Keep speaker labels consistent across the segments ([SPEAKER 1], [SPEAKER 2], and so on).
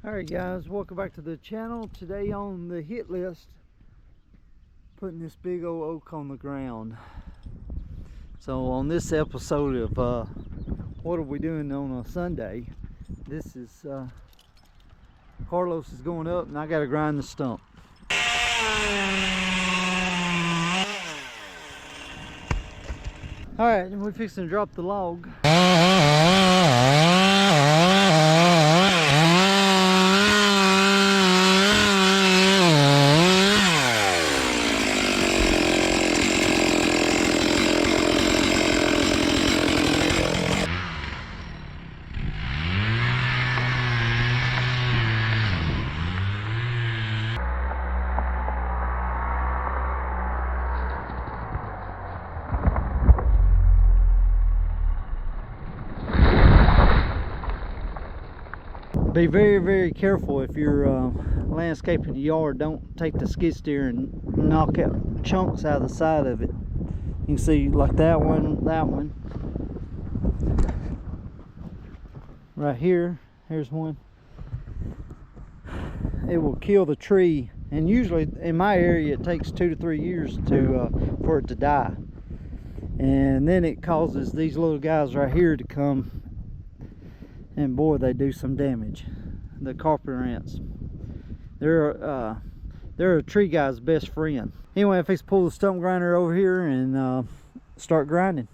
[SPEAKER 1] Alright guys, welcome back to the channel. Today on the hit list, putting this big old oak on the ground. So on this episode of what are we doing on a Sunday, this is Carlos is going up and I gotta grind the stump. Alright, and we're fixing to drop the log. Be very careful if you're landscaping the yard. Don't take the skid steer and knock out chunks out of the side of it. You can see like that one right here. Here's one. It will kill the tree, and usually in my area it takes 2 to 3 years for it to die, and then it causes these little guys right here to come. And boy, they do some damage. The carpenter ants. They're a tree guy's best friend. Anyway, if he's pull the stump grinder over here and start grinding.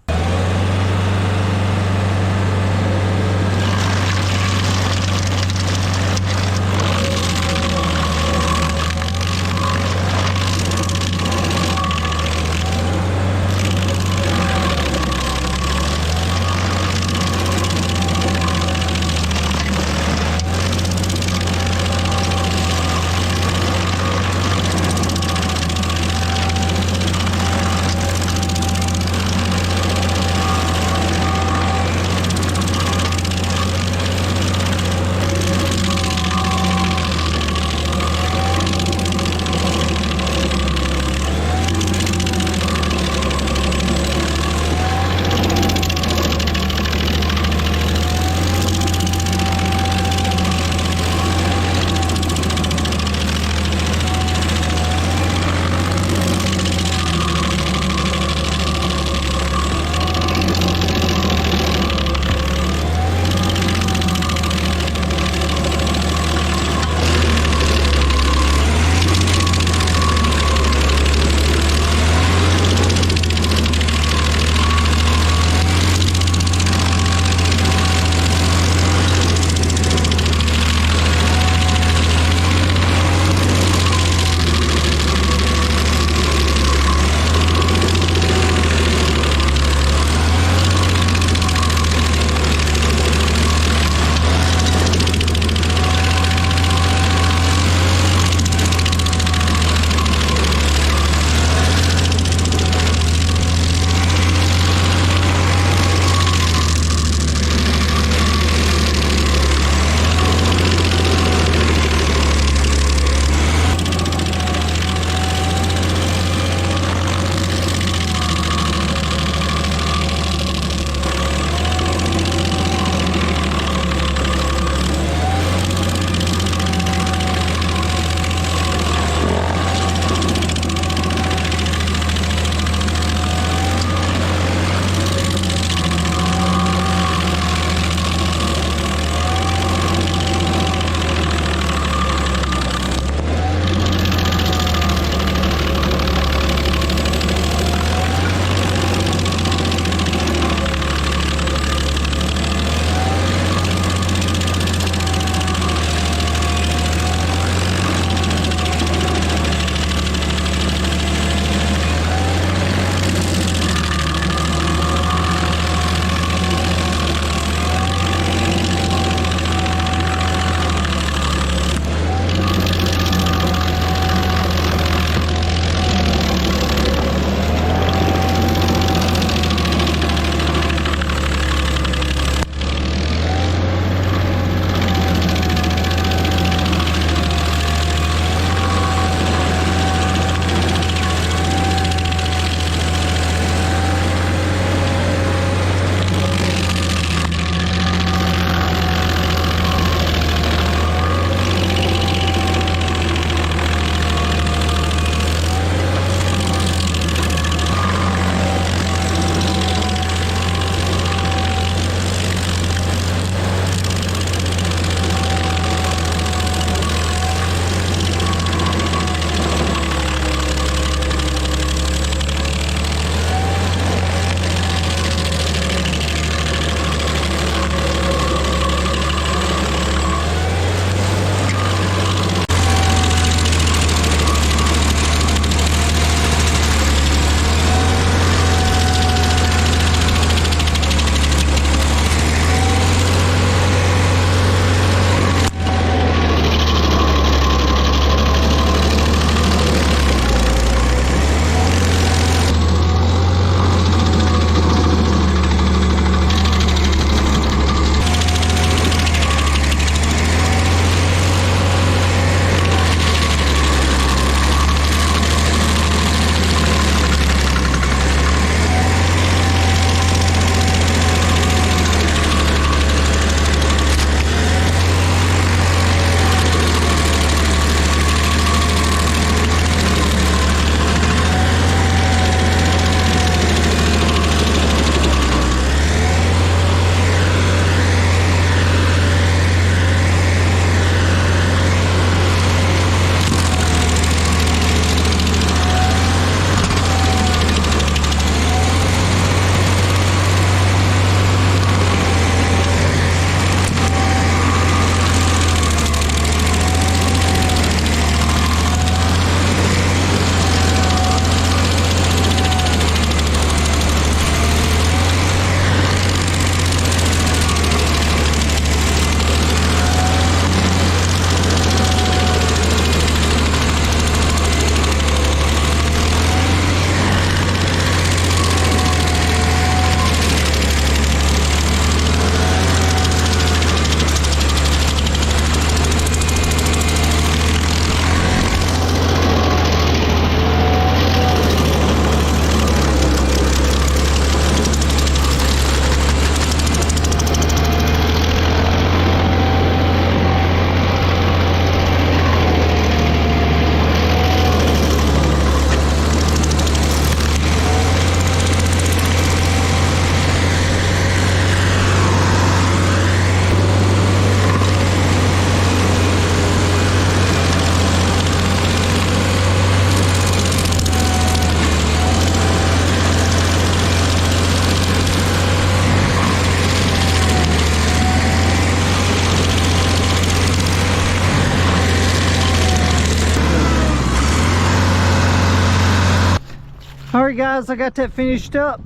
[SPEAKER 1] All right guys, I got that finished up,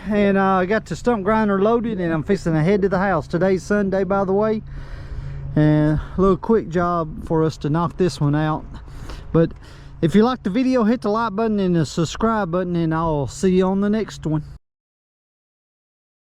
[SPEAKER 1] and I got the stump grinder loaded, and I'm fixing to head to the house. Today's Sunday, by the way, and a little quick job for us to knock this one out. But if you like the video, hit the like button and the subscribe button, and I'll see you on the next one.